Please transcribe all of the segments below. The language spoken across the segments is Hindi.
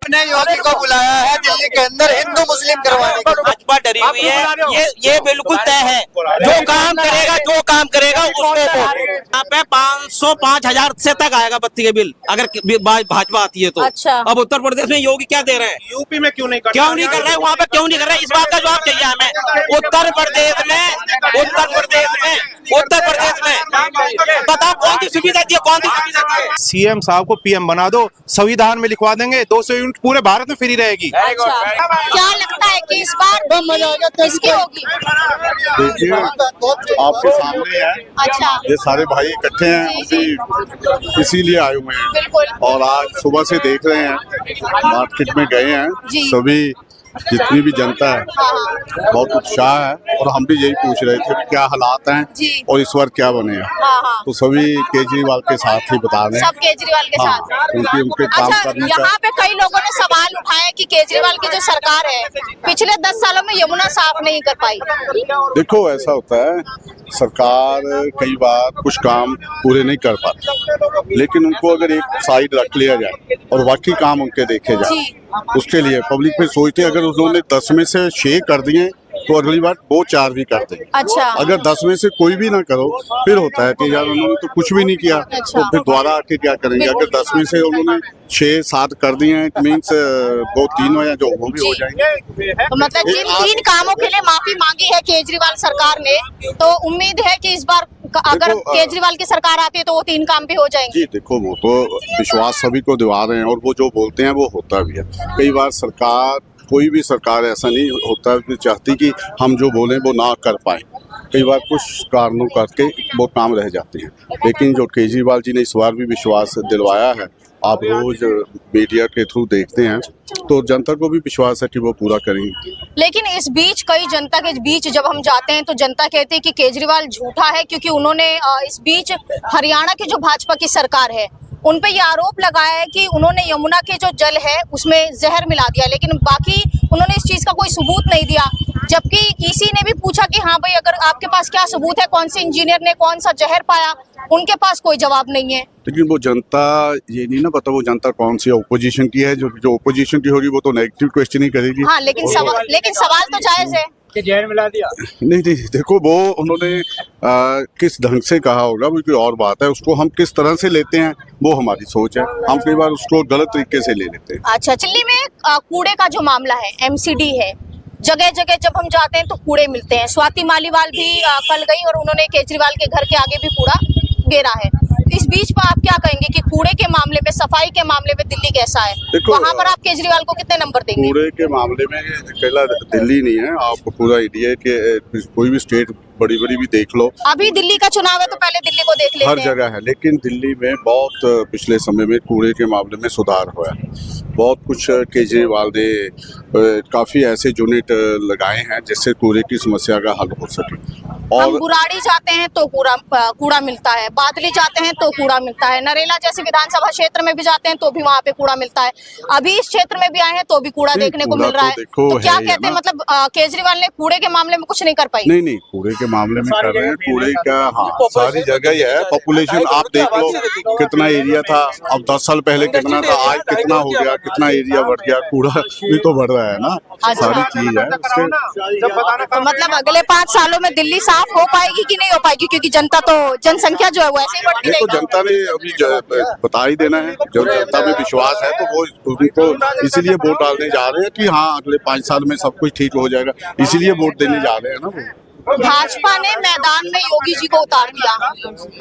ने योगी को बुलाया है दिल्ली के अंदर हिंदू मुस्लिम करवाने के लिए। भाजपा डरी हुई है, ये बिल्कुल तय है। जो काम करेगा उसको यहाँ पे 505,000 से तक आएगा बत्ती के बिल, अगर भाजपा आती है तो। अच्छा। अब उत्तर प्रदेश में योगी क्या दे रहे हैं? यूपी में क्यों नहीं कर रहे हैं? वहाँ पे क्यों नहीं कर रहे हैं? इस बात का जवाब चाहिए हमें। उत्तर प्रदेश में बताओ कौन सी सुविधा दी है, कौन सी सुविधा दी है? सीएम साहब को पीएम बना दो, संविधान में लिखवा देंगे 200 यूनिट पूरे भारत में फ्री रहेगी। अच्छा, क्या लगता है कि इस बार किसकी होगी? देखिए आपके सामने है। अच्छा। ये सारे भाई इकट्ठे हैं, इसीलिए आए हुए हैं। बिल्कुल। और आज सुबह से देख रहे हैं, मार्केट में गए हैं, सभी जितनी भी जनता है बहुत उत्साह है। और हम भी यही पूछ रहे थे कि क्या हालात हैं और इस बार क्या बनेगा। तो सभी केजरीवाल के साथ ही बता रहे हैं, सब केजरीवाल के साथ। क्योंकि उनके काम अच्छा, करने यहाँ पे कई लोगों ने सवाल उठाया कि केजरीवाल की जो सरकार है पिछले 10 सालों में यमुना साफ नहीं कर पाई। देखो ऐसा होता है, सरकार कई बार कुछ काम पूरे नहीं कर पाती, लेकिन उनको अगर एक साइड रख लिया जाए और बाकी काम उनके देखे जाए, उसके लिए पब्लिक फिर सोचते अगर उन्होंने 10 में से 6 कर दिए तो अगली बार वो 4 भी कर देंगे। अच्छा। अगर 10 में से कोई भी ना करो, फिर होता है कि यार उन्होंने तो कुछ भी नहीं किया। अच्छा। तो फिर दोबारा आके क्या करेंगे? अगर 10 में से उन्होंने 6-7 कर दिए हैं, इट मीन्स वो 3 या जो वो भी हो जाएंगे। तो मतलब जिन 3 कामों के लिए माफी मांगी है केजरीवाल सरकार ने, तो उम्मीद है कि इस बार अगर केजरीवाल की सरकार आती है तो वो 3 काम भी हो जाएंगे। जी देखो, वो तो विश्वास सभी को दिवा रहे हैं और वो जो बोलते हैं वो होता भी है। कई बार सरकार, कोई भी सरकार ऐसा नहीं होता कि चाहती कि हम जो बोलें वो ना कर पाए। कई बार कुछ कारणों करके वो काम रह जाते हैं, लेकिन जो केजरीवाल जी ने इस बार भी विश्वास दिलवाया है, आप रोज मीडिया के थ्रू देखते हैं, तो जनता को भी विश्वास है कि वो पूरा करेंगे। लेकिन इस बीच कई जनता के बीच जब हम जाते हैं तो जनता कहती है कि केजरीवाल झूठा है, क्योंकि उन्होंने इस बीच हरियाणा की जो भाजपा की सरकार है उन पे ये आरोप लगाया है कि उन्होंने यमुना के जो जल है उसमें जहर मिला दिया, लेकिन बाकी उन्होंने इस चीज का कोई सबूत नहीं दिया। जबकि ईसी ने भी पूछा कि हाँ भाई अगर आपके पास क्या सबूत है, कौन से इंजीनियर ने कौन सा जहर पाया, उनके पास कोई जवाब नहीं है। लेकिन वो जनता ये नहीं ना पता वो जनता कौन सी ऑपोजिशन की है। जो ऑपोजिशन की होगी वो तो नेगेटिव क्वेश्चन ही करेगी। हाँ, लेकिन सवाल तो जायज है कि जहर मिला दिया। नहीं, देखो वो उन्होंने किस ढंग से कहा होगा वो कोई और बात है, उसको हम किस तरह से लेते हैं वो हमारी सोच है। हम कई बार उसको गलत तरीके से ले लेते हैं। अच्छा, दिल्ली में कूड़े का जो मामला है, एमसीडी है, जगह जगह जब हम जाते हैं तो कूड़े मिलते हैं। स्वाति मालीवाल भी कल गई और उन्होंने केजरीवाल के घर के आगे भी कूड़ा गेरा है। इस बीच पर आप क्या कहेंगे कि कूड़े के मामले में, सफाई के मामले में दिल्ली कैसा है? वहाँ पर आप केजरीवाल को कितने नंबर देंगे? कूड़े के मामले में अकेला दिल्ली नहीं है, आप पूरा इंडिया के कोई भी स्टेट बड़ी भी देख लो। अभी दिल्ली का चुनाव है तो पहले दिल्ली को देख लेते हैं। हर जगह है, लेकिन दिल्ली में बहुत पिछले समय में कूड़े के मामले में सुधार हुआ है। बहुत कुछ केजरीवाल ने काफी ऐसे यूनिट लगाए हैं जिससे कूड़े की समस्या का हल हो सके। और हम बुराड़ी जाते हैं तो कूड़ा मिलता है, बादली जाते हैं तो कूड़ा मिलता है, नरेला जैसे विधानसभा क्षेत्र में भी जाते हैं तो भी वहाँ पे कूड़ा मिलता है। अभी इस क्षेत्र में भी आए हैं तो भी कूड़ा देखने को मिल रहा है। तो क्या कहते हैं, मतलब केजरीवाल ने कूड़े के मामले में कुछ नहीं कर पाई? नहीं, कूड़े के मामले में कर रहे हैं। कूड़े का सारी जगह ही है। पॉपुलेशन आप देख लो कितना एरिया था, अब 10 साल पहले कितना था, आज कितना हो गया, कितना एरिया बढ़ गया। कूड़ा भी तो बढ़ रहा है ना। सारी चीज है। तो मतलब अगले 5 सालों में दिल्ली साफ हो पाएगी कि नहीं हो पाएगी? क्योंकि जनसंख्या जो है वो ऐसे ही बढ़ती रहेगी। तो जनता ने अभी बता ही देना है। जब जनता में विश्वास है तो वो उनको इसीलिए वोट डालने जा रहे हैं कि हाँ अगले 5 साल में सब कुछ ठीक हो जाएगा, इसीलिए वोट देने जा रहे हैं ना वो। भाजपा ने मैदान में योगी जी को उतार दिया,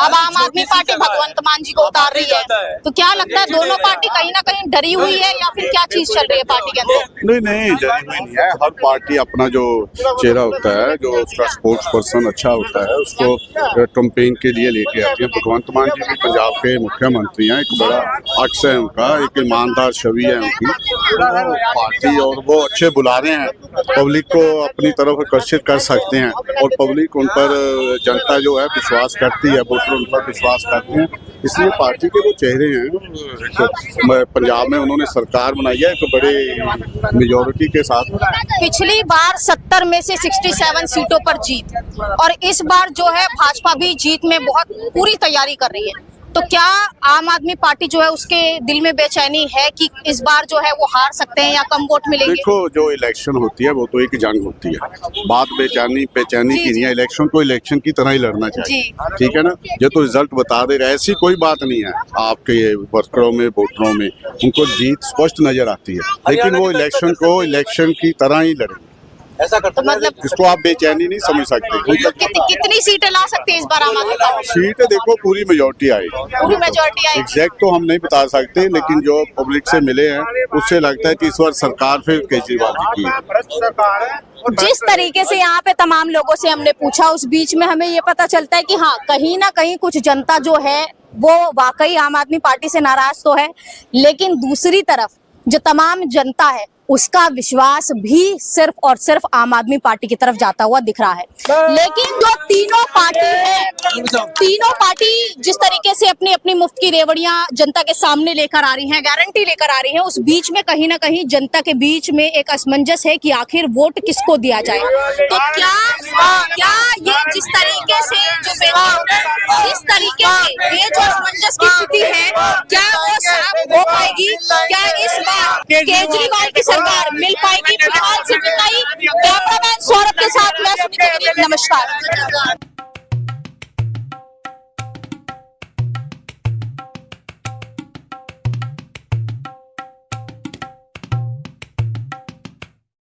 अब आम आदमी पार्टी भगवंत मान जी को उतार रही है। तो क्या लगता है दोनों पार्टी कहीं ना कहीं डरी हुई है या फिर क्या चीज चल रही है पार्टी के अंदर? नहीं, डरी हुई नहीं है। हर पार्टी अपना जो चेहरा होता है, जो उसका स्पोर्ट्स पर्सन अच्छा होता है, उसको कैंपेन के लिए लेके आती है। भगवंत मान जी भी पंजाब के मुख्यमंत्री हैं, एक बड़ा अक्स है उनका, एक ईमानदार छवि है उनकी पार्टी, और वो अच्छे बुलारे हैं, पब्लिक को अपनी तरफ आकर्षित कर सकते हैं और पब्लिक उन पर, जनता जो है विश्वास करती है, वोटर उन पर विश्वास करते हैं, इसलिए पार्टी के वो चेहरे हैं। पंजाब में उन्होंने सरकार बनाई है एक बड़े मेजोरिटी के साथ। पिछली बार 70 में से 67 सीटों पर जीत, और इस बार जो है भाजपा भी जीत में बहुत पूरी तैयारी कर रही है। तो क्या आम आदमी पार्टी जो है उसके दिल में बेचैनी है कि इस बार जो है वो हार सकते हैं या कम वोट मिलेंगे? देखो, जो इलेक्शन होती है वो तो एक जंग होती है, बात बेचैनी की नहीं है। इलेक्शन को इलेक्शन की तरह ही लड़ना चाहिए, ठीक है ना। ये तो रिजल्ट बता दे रहा है, ऐसी कोई बात नहीं है आपके ये वर्करों में, वोटरों में, उनको जीत स्पष्ट नजर आती है, लेकिन वो इलेक्शन को इलेक्शन की तरह ही लड़ेंगे। ऐसा करते तो मतलब इसको आप बेचैनी नहीं समझ सकते। कितनी सीटें ला सकती है इस बार आम आदमी पार्टी? सीट देखो पूरी मेजोरिटी आएगी, पूरी मेजोरिटी आएगी। एग्जैक्ट तो हम नहीं बता सकते, लेकिन जो पब्लिक से मिले हैं उससे लगता है कि इस बार सरकार फिर केजरीवाल जी की है। जिस तरीके से यहाँ पे तमाम लोगों से हमने पूछा, उस बीच में हमें ये पता चलता है कि हाँ, कहीं ना कहीं कुछ जनता जो है वो वाकई आम आदमी पार्टी से नाराज तो है, लेकिन दूसरी तरफ जो तमाम जनता है उसका विश्वास भी सिर्फ और सिर्फ आम आदमी पार्टी की तरफ जाता हुआ दिख रहा है। लेकिन जो तीनों पार्टी है, तीनों पार्टी जिस तरीके से अपनी अपनी मुफ्त की रेवड़ियां जनता के सामने लेकर आ रही हैं, गारंटी लेकर आ रही हैं, उस बीच में कहीं ना कहीं जनता के बीच में एक असमंजस है कि आखिर वोट किसको दिया जाए। तो क्या ये जिस तरीके से ये जो असमंजस की स्थिति है, क्या वो साफ हो पाएगी? क्या इस बार केजरीवाल की सरकार मिल पाएगी? फिलहाल सिर्फ इतना ही। कैमरामैन सौरभ के साथ मैं सुनीता गिरी, नमस्कार।